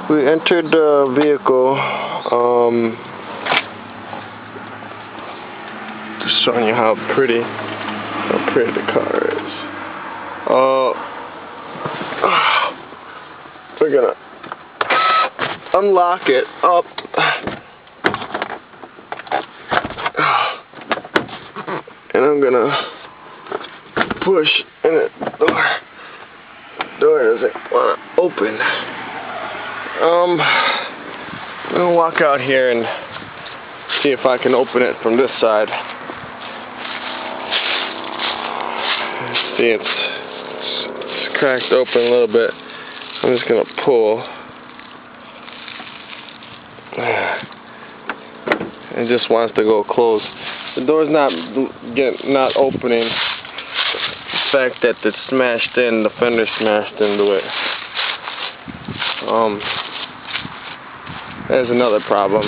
We entered the vehicle, just showing you how pretty the car is. We're gonna unlock it up, and I'm gonna push, and the door doesn't want to open. I'm gonna walk out here and see if I can open it from this side. See, it's cracked open a little bit. I'm just gonna pull. It just wants to go closed. The door's not opening. The fact that it's smashed in, the fender smashed into it. There's another problem.